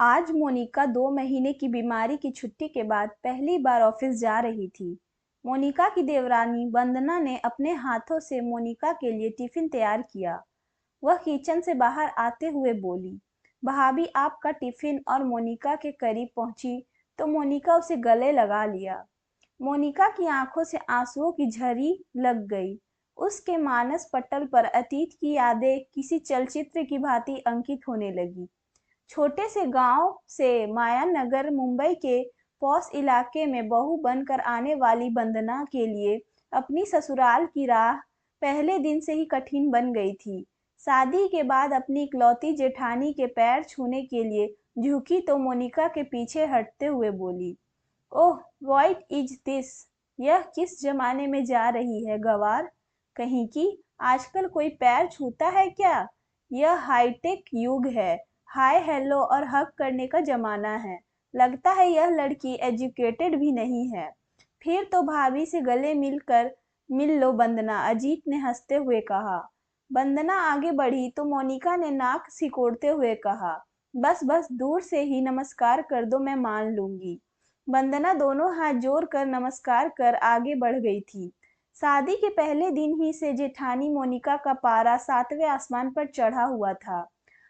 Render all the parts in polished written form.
आज मोनिका 2 महीने की बीमारी की छुट्टी के बाद पहली बार ऑफिस जा रही थी। मोनिका की देवरानी वंदना ने अपने हाथों से मोनिका के लिए टिफिन तैयार किया। वह किचन से बाहर आते हुए बोली, भाभी आपका टिफिन। और मोनिका के करीब पहुंची तो मोनिका उसे गले लगा लिया। मोनिका की आंखों से आंसुओं की झड़ी लग गई। उसके मानस पटल पर अतीत की यादें किसी चलचित्र की भांति अंकित होने लगी। छोटे से गांव से मायानगर मुंबई के पॉश इलाके में बहू बनकर आने वाली वंदना के लिए अपनी ससुराल की राह पहले दिन से ही कठिन बन गई थी। शादी के बाद अपनी इकलौती जेठानी के पैर छूने के लिए झुकी तो मोनिका के पीछे हटते हुए बोली, ओह व्हाट इज दिस। यह किस जमाने में जा रही है गवार कहीं की। आजकल कोई पैर छूता है क्या। यह हाईटेक युग है। हाय हेलो और हग करने का जमाना है। लगता है यह लड़की एजुकेटेड भी नहीं है। फिर तो भाभी से गले मिल लो वंदना, अजीत ने हंसते हुए कहा। वंदना आगे बढ़ी तो मोनिका ने नाक सिकोड़ते हुए कहा, बस बस दूर से ही नमस्कार कर दो, मैं मान लूंगी। वंदना दोनों हाथ जोड़कर नमस्कार कर आगे बढ़ गई थी। शादी के पहले दिन ही से जेठानी मोनिका का पारा 7वें आसमान पर चढ़ा हुआ था।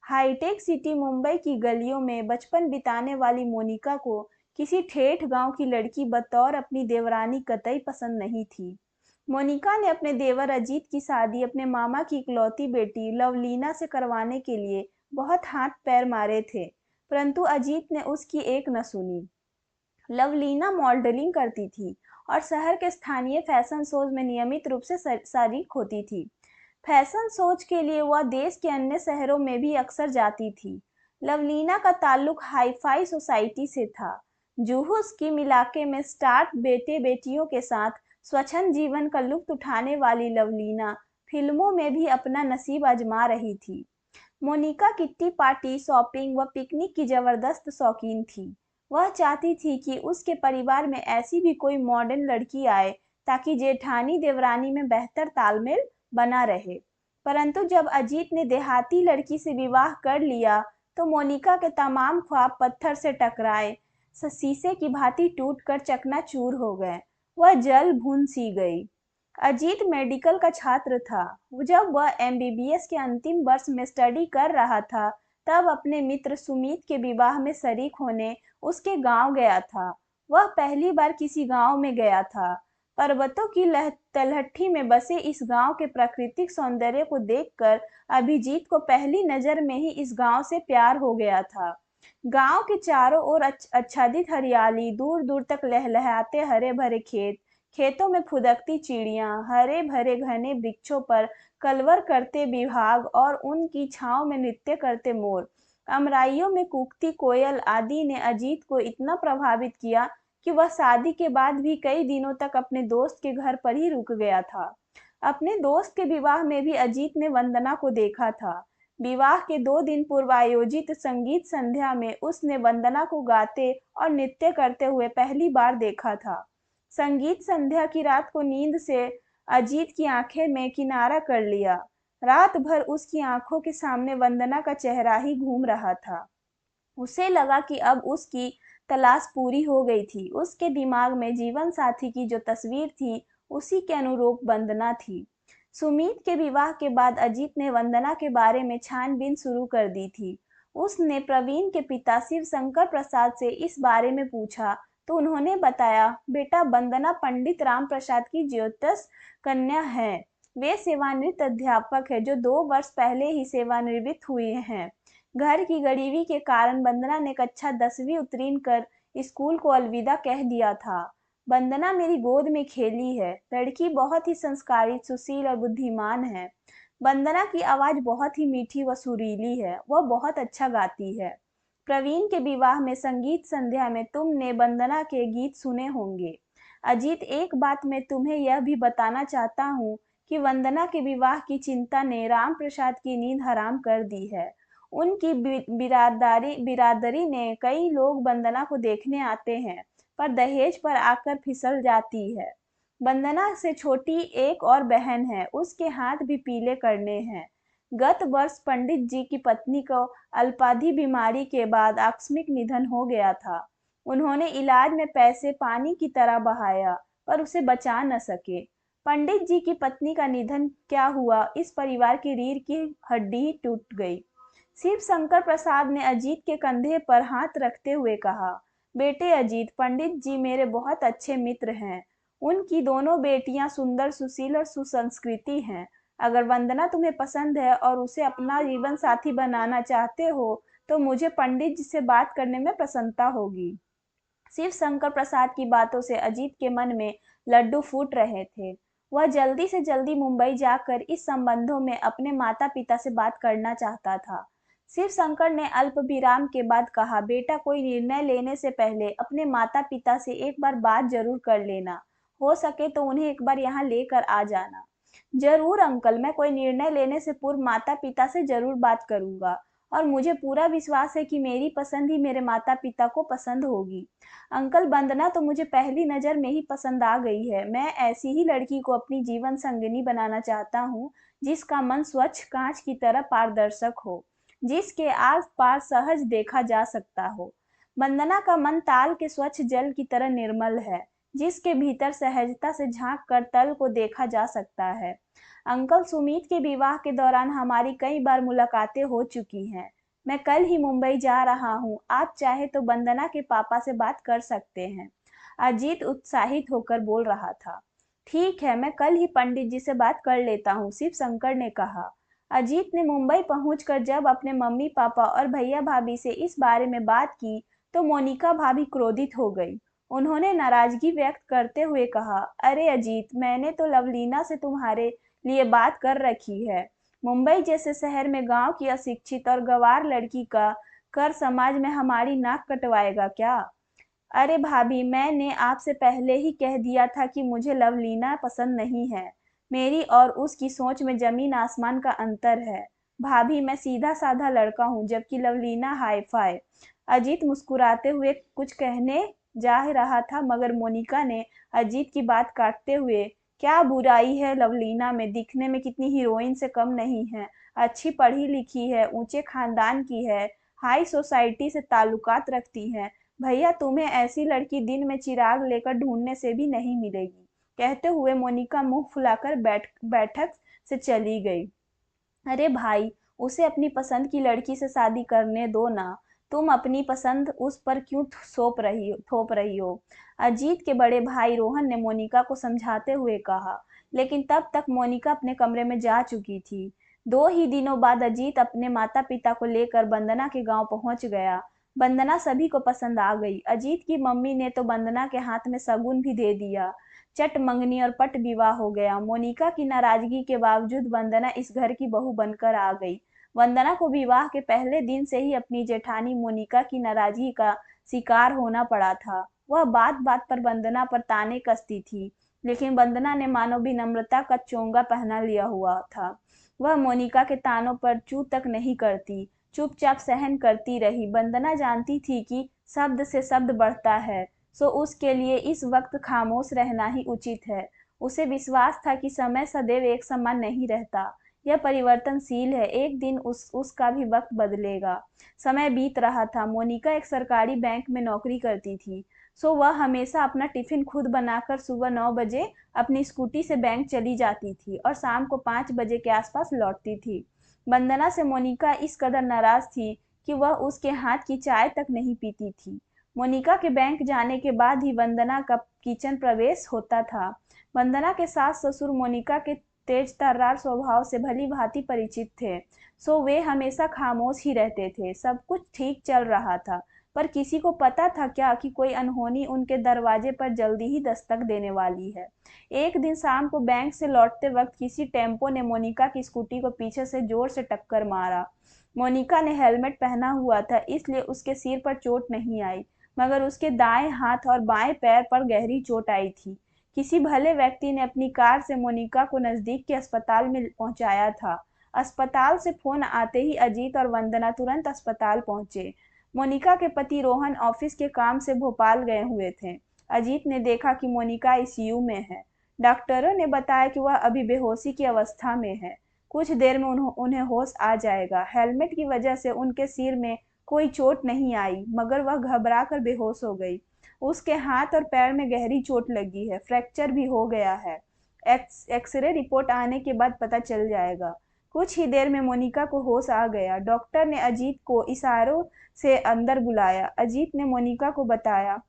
हाईटेक सिटी मुंबई की गलियों में बचपन बिताने वाली मोनिका को किसी ठेठ गांव की लड़की बतौर अपनी देवरानी कतई पसंद नहीं थी। मोनिका ने अपने देवर अजीत की शादी अपने मामा की इकलौती बेटी लवलीना से करवाने के लिए बहुत हाथ पैर मारे थे, परंतु अजीत ने उसकी एक न सुनी। लवलीना मॉडलिंग करती थी और शहर के स्थानीय फैशन शोज में नियमित रूप से शरीक होती थी। फैशन शोज के लिए वह देश के अन्य शहरों में भी अक्सर जाती थी। लवलीना का ताल्लुक हाई-फाई सोसाइटी से था। जुहू स्कीम इलाके में स्टार्ट बेटे बेटियों के साथ स्वच्छंद जीवन का लुत्फ उठाने वाली लवलीना फिल्मों में भी अपना नसीब आजमा रही थी। मोनिका किट्टी पार्टी, शॉपिंग व पिकनिक की जबरदस्त शौकीन थी। वह चाहती थी कि उसके परिवार में ऐसी भी कोई मॉडर्न लड़की आए ताकि जेठानी देवरानी में बेहतर तालमेल बना रहे। परंतु जब अजीत ने देहाती लड़की से विवाह कर लिया तो मोनिका के तमाम ख्वाब पत्थर से टकराए शीशे की भांति टूटकर चकनाचूर हो गए। वह जल भून सी गई। अजीत मेडिकल का छात्र था। जब वह एमबीबीएस के अंतिम वर्ष में स्टडी कर रहा था तब अपने मित्र सुमित के विवाह में शरीक होने उसके गांव गया था। वह पहली बार किसी गांव में गया था। पर्वतों की तलहटी में बसे इस गांव के प्राकृतिक सौंदर्य को देखकर अभिजीत को पहली नजर में ही इस गांव से प्यार हो गया था। गांव के चारों ओर आच्छादित हरियाली, दूर दूर तक लहलहाते हरे भरे खेत, खेतों में फुदकती चिड़ियां, हरे भरे घने वृक्षों पर कलवर करते विभाग और उनकी छांव में नृत्य करते मोर, अमराइयों में कूकती कोयल आदि ने अजीत को इतना प्रभावित किया कि वह शादी के बाद भी कई दिनों तक अपने दोस्त के घर पर ही रुक गया था। अपने दोस्त के विवाह में भी अजीत ने वंदना को देखा था। विवाह के 2 दिन पूर्व आयोजित संगीत संध्या में उसने वंदना को गाते और नृत्य करते हुए पहली बार देखा था। संगीत संध्या की रात को नींद से अजीत की आंखें में किनारा कर लिया। रात भर उसकी आंखों के सामने वंदना का चेहरा ही घूम रहा था। उसे लगा कि अब उसकी तलाश पूरी हो गई थी। उसके दिमाग में जीवन साथी की जो तस्वीर थी उसी के अनुरूप वंदना थी। सुमित के विवाह के बाद अजीत ने वंदना के बारे में छानबीन शुरू कर दी थी। उसने प्रवीण के पिता शिव शंकर प्रसाद से इस बारे में पूछा तो उन्होंने बताया, बेटा वंदना पंडित राम प्रसाद की ज्योतिष कन्या है। वे सेवानिवृत्त अध्यापक है जो 2 वर्ष पहले ही सेवानिवृत्त हुए हैं। घर की गरीबी के कारण वंदना ने कक्षा 10वीं उत्तीर्ण कर स्कूल को अलविदा कह दिया था। वंदना मेरी गोद में खेली है। लड़की बहुत ही संस्कारित, सुशील और बुद्धिमान है। वंदना की आवाज बहुत ही मीठी व सुरीली है। वह बहुत अच्छा गाती है। प्रवीण के विवाह में संगीत संध्या में तुमने वंदना के गीत सुने होंगे। अजीत, एक बात मैं तुम्हें यह भी बताना चाहता हूँ कि वंदना के विवाह की चिंता ने राम प्रसाद की नींद हराम कर दी है। उनकी बिरादरी ने कई लोग वंदना को देखने आते हैं पर दहेज पर आकर फिसल जाती है। वंदना से छोटी एक और बहन है, उसके हाथ भी पीले करने हैं। गत वर्ष पंडित जी की पत्नी को अल्पाधि बीमारी के बाद आकस्मिक निधन हो गया था। उन्होंने इलाज में पैसे पानी की तरह बहाया, पर उसे बचा न सके। पंडित जी की पत्नी का निधन क्या हुआ, इस परिवार की रीढ़ की हड्डी ही टूट गई। शिव शंकर प्रसाद ने अजीत के कंधे पर हाथ रखते हुए कहा, बेटे अजीत, पंडित जी मेरे बहुत अच्छे मित्र हैं। उनकी दोनों बेटियां सुंदर, सुशील और सुसंस्कृति हैं। अगर वंदना तुम्हें पसंद है और उसे अपना जीवन साथी बनाना चाहते हो, तो मुझे पंडित जी से बात करने में प्रसन्नता होगी। शिव शंकर प्रसाद की बातों से अजीत के मन में लड्डू फूट रहे थे। वह जल्दी से जल्दी मुंबई जाकर इस संबंधों में अपने माता पिता से बात करना चाहता था। शिव शंकर ने अल्प विराम के बाद कहा, बेटा, कोई निर्णय लेने से पहले अपने माता पिता से एक बार बात जरूर कर लेना। हो सके तो उन्हें एक बार यहाँ लेकर आ जाना। जरूर अंकल, मैं कोई निर्णय लेने से पूर्व माता पिता से जरूर बात करूंगा, और मुझे पूरा विश्वास है कि मेरी पसंद ही मेरे माता पिता को पसंद होगी। अंकल, वंदना तो मुझे पहली नज़र में ही पसंद आ गई है। मैं ऐसी ही लड़की को अपनी जीवन संगिनी बनाना चाहता हूँ, जिसका मन स्वच्छ कांच की तरह पारदर्शक हो, जिसके आस पास सहज देखा जा सकता हो। वंदना का मन ताल के स्वच्छ जल की तरह निर्मल है, जिसके भीतर सहजता से झांक कर तल को देखा जा सकता है। अंकल, सुमीत के विवाह के दौरान हमारी कई बार मुलाकातें हो चुकी हैं। मैं कल ही मुंबई जा रहा हूँ। आप चाहे तो वंदना के पापा से बात कर सकते हैं। अजीत उत्साहित होकर बोल रहा था। ठीक है, मैं कल ही पंडित जी से बात कर लेता हूँ, शिव शंकर ने कहा। अजीत ने मुंबई पहुंचकर जब अपने मम्मी पापा और भैया भाभी से इस बारे में बात की, तो मोनिका भाभी क्रोधित हो गई। उन्होंने नाराजगी व्यक्त करते हुए कहा, अरे अजीत, मैंने तो लवलीना से तुम्हारे लिए बात कर रखी है। मुंबई जैसे शहर में गांव की अशिक्षित और गंवार लड़की का कर समाज में हमारी नाक कटवाएगा क्या? अरे भाभी, मैंने आपसे पहले ही कह दिया था कि मुझे लवलीना पसंद नहीं है। मेरी और उसकी सोच में जमीन आसमान का अंतर है। भाभी, मैं सीधा साधा लड़का हूँ, जबकि लवलीना हाई फाई। अजीत मुस्कुराते हुए कुछ कहने जा रहा था, मगर मोनिका ने अजीत की बात काटते हुए, क्या बुराई है लवलीना में? दिखने में कितनी हीरोइन से कम नहीं है। अच्छी पढ़ी लिखी है, ऊंचे खानदान की है, हाई सोसाइटी से ताल्लुकात रखती है। भैया, तुम्हें ऐसी लड़की दिन में चिराग लेकर ढूंढने से भी नहीं मिलेगी। कहते हुए मोनिका मुंह फुलाकर बैठक से चली गई। अरे भाई, उसे अपनी पसंद की लड़की से शादी करने दो ना। तुम अपनी पसंद उस पर क्यों थोप रही हो? अजीत के बड़े भाई रोहन ने मोनिका को समझाते हुए कहा, लेकिन तब तक मोनिका अपने कमरे में जा चुकी थी। 2 ही दिनों बाद अजीत अपने माता पिता को लेकर वंदना के गांव पहुंच गया। वंदना सभी को पसंद आ गई। अजीत की मम्मी ने तो वंदना के हाथ में शगुन भी दे दिया। चट मंगनी और पट विवाह हो गया। मोनिका की नाराजगी के बावजूद वंदना इस घर की बहू बनकर आ गई। वंदना को विवाह के पहले दिन से ही अपनी जेठानी मोनिका की नाराजगी का शिकार होना पड़ा था। वह बात बात पर वंदना पर ताने कसती थी, लेकिन वंदना ने मानो विनम्रता का चोंगा पहना लिया हुआ था। वह मोनिका के तानों पर चू तक नहीं करती, चुपचाप सहन करती रही। वंदना जानती थी कि शब्द से शब्द बढ़ता है, सो उसके लिए इस वक्त खामोश रहना ही उचित है। उसे विश्वास था कि समय सदैव एक समान नहीं रहता, यह परिवर्तनशील है। एक दिन उसका भी वक्त बदलेगा। समय बीत रहा था। मोनिका एक सरकारी बैंक में नौकरी करती थी, सो वह हमेशा अपना टिफिन खुद बनाकर सुबह 9 बजे अपनी स्कूटी से बैंक चली जाती थी और शाम को 5 बजे के आसपास लौटती थी। वंदना से मोनिका इस कदर नाराज थी कि वह उसके हाथ की चाय तक नहीं पीती थी। मोनिका के बैंक जाने के बाद ही वंदना का किचन प्रवेश होता था। वंदना के सास ससुर मोनिका के तेज तर्रार स्वभाव से भली भांति परिचित थे, सो वे हमेशा खामोश ही रहते थे। सब कुछ ठीक चल रहा था, पर किसी को पता था क्या कि कोई अनहोनी उनके दरवाजे पर जल्दी ही दस्तक देने वाली है। एक दिन शाम को बैंक से लौटते वक्त किसी टेम्पो ने मोनिका की स्कूटी को पीछे से जोर से टक्कर मारा। मोनिका ने हेलमेट पहना हुआ था, इसलिए उसके सिर पर चोट नहीं आई, मगर उसके दाएं हाथ और बाएं पैर पर गहरी चोट आई थी। किसी भले व्यक्ति ने अपनी कार से मोनिका को नजदीक के अस्पताल में पहुंचाया था। अस्पताल से फोन आते ही अजीत और वंदना तुरंत अस्पताल पहुंचे। मोनिका के पति रोहन ऑफिस के काम से भोपाल गए हुए थे। अजीत ने देखा कि मोनिका आईसीयू में है। डॉक्टरों ने बताया कि वह अभी बेहोशी की अवस्था में है। कुछ देर में उन्हें होश आ जाएगा। हेलमेट की वजह से उनके सिर में कोई चोट नहीं आई, मगर वह घबरा कर बेहोश हो गई। उसके हाथ और पैर में गहरी चोट लगी है, फ्रैक्चर भी हो गया है। एक्सरे रिपोर्ट आने के बाद पता चल जाएगा। कुछ ही देर में मोनिका को होश आ गया। डॉक्टर ने अजीत को इशारों से अंदर बुलाया। अजीत ने मोनिका को बताया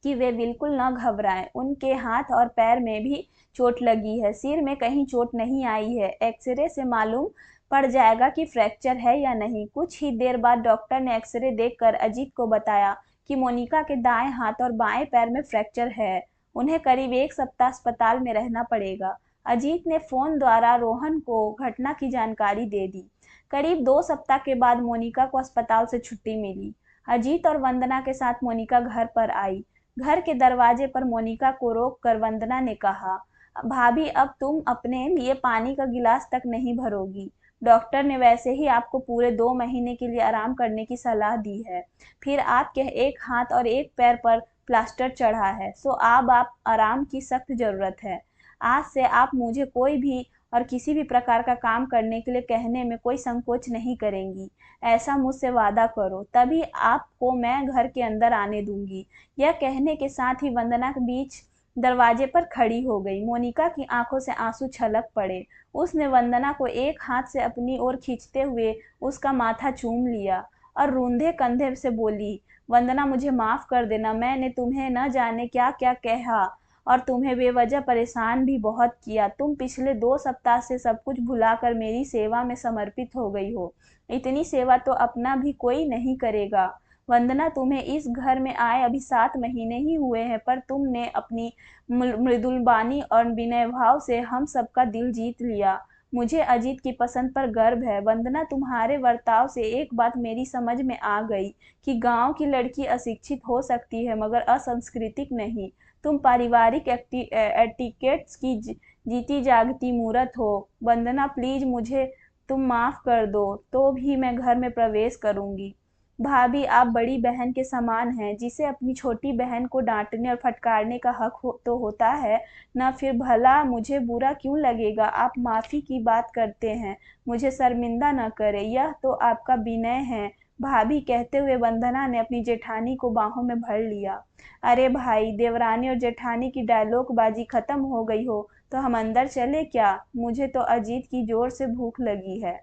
कि वे बिल्कुल न घबराएं, उनके हाथ और पैर में भी चोट लगी है, सिर में कहीं चोट नहीं आई है। एक्सरे से मालूम पड़ जाएगा कि फ्रैक्चर है या नहीं। कुछ ही देर बाद डॉक्टर ने एक्सरे देखकर अजीत को बताया कि मोनिका के दाएं हाथ और बाएं पैर में फ्रैक्चर है। उन्हें करीब 1 सप्ताह अस्पताल में रहना पड़ेगा। अजीत ने फोन द्वारा रोहन को घटना की जानकारी दे दी। करीब 2 सप्ताह के बाद मोनिका को अस्पताल से छुट्टी मिली। अजीत और वंदना के साथ मोनिका घर पर आई। घर के दरवाजे पर मोनिका को रोककर वंदना ने कहा, भाभी अब तुम अपने लिए पानी का गिलास तक नहीं भरोगी। डॉक्टर ने वैसे ही आपको पूरे 2 महीने के लिए आराम करने की सलाह दी है। फिर आपके एक हाथ और एक पैर पर प्लास्टर चढ़ा है, सो अब आप आराम की सख्त जरूरत है। आज से आप मुझे कोई भी और किसी भी प्रकार का काम करने के लिए कहने में कोई संकोच नहीं करेंगी। ऐसा मुझसे वादा करो, तभी आपको मैं घर के अंदर आने दूंगी। यह कहने के साथ ही वंदना के बीच दरवाजे पर खड़ी हो गई। मोनिका की आंखों से आंसू छलक पड़े। उसने वंदना को एक हाथ से अपनी ओर खींचते हुए उसका माथा चूम लिया और रूंधे कंधे से बोली, वंदना मुझे माफ कर देना, मैंने तुम्हें न जाने क्या क्या कहा और तुम्हें बेवजह परेशान भी बहुत किया। तुम पिछले 2 सप्ताह से सब कुछ भुलाकर मेरी सेवा में समर्पित हो गई हो। इतनी सेवा तो अपना भी कोई नहीं करेगा। वंदना, तुम्हें इस घर में आए अभी 7 महीने ही हुए हैं, पर तुमने अपनी मृदुलबानी और विनय भाव से हम सबका दिल जीत लिया। मुझे अजीत की पसंद पर गर्व है। वंदना, तुम्हारे बर्ताव से एक बात मेरी समझ में आ गई कि गांव की लड़की अशिक्षित हो सकती है मगर असंस्कृतिक नहीं। तुम पारिवारिक एटिकेट्स की जीती जागती मूरत हो। वंदना प्लीज मुझे तुम माफ कर दो तो भी मैं घर में प्रवेश करूंगी। भाभी, आप बड़ी बहन के समान हैं, जिसे अपनी छोटी बहन को डांटने और फटकारने का हक तो होता है न। फिर भला मुझे बुरा क्यों लगेगा? आप माफी की बात करते हैं, मुझे शर्मिंदा न करें, यह तो आपका विनय है। भाभी, कहते हुए वंदना ने अपनी जेठानी को बाहों में भर लिया। अरे भाई, देवरानी और जेठानी की डायलॉग बाजी खत्म हो गई हो तो हम अंदर चले क्या? मुझे तो अजीत की जोर से भूख लगी है।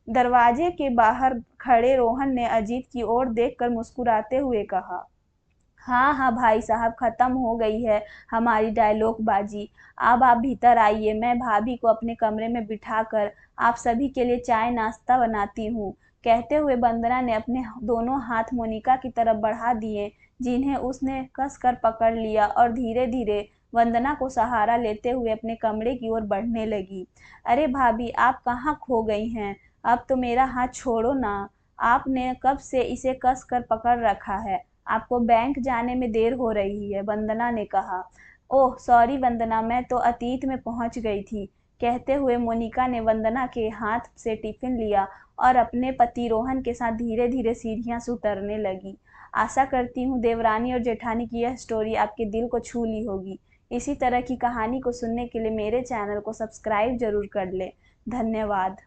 दरवाजे के बाहर खड़े रोहन ने अजीत की ओर देखकर मुस्कुराते हुए कहा, हाँ हाँ भाई साहब, खत्म हो गई है हमारी डायलॉग बाजी। अब आप भीतर आइए, मैं भाभी को अपने कमरे में बिठाकर आप सभी के लिए चाय नाश्ता बनाती हूँ। कहते हुए वंदना ने अपने दोनों हाथ मोनिका की तरफ बढ़ा दिए, जिन्हें उसने कस कर पकड़ लिया और धीरे धीरे वंदना को सहारा लेते हुए अपने कमरे की ओर बढ़ने लगी। अरे भाभी, आप कहाँ खो गई हैं? अब तो मेरा हाथ छोड़ो ना। आपने कब से इसे कस कर पकड़ रखा है? आपको बैंक जाने में देर हो रही है, वंदना ने कहा। ओह सॉरी वंदना, मैं तो अतीत में पहुंच गई थी। कहते हुए मोनिका ने वंदना के हाथ से टिफिन लिया और अपने पति रोहन के साथ धीरे धीरे सीढ़ियां से उतरने लगी। आशा करती हूँ देवरानी और जेठानी की यह स्टोरी आपके दिल को छू ली होगी। इसी तरह की कहानी को सुनने के लिए मेरे चैनल को सब्सक्राइब जरूर कर ले। धन्यवाद।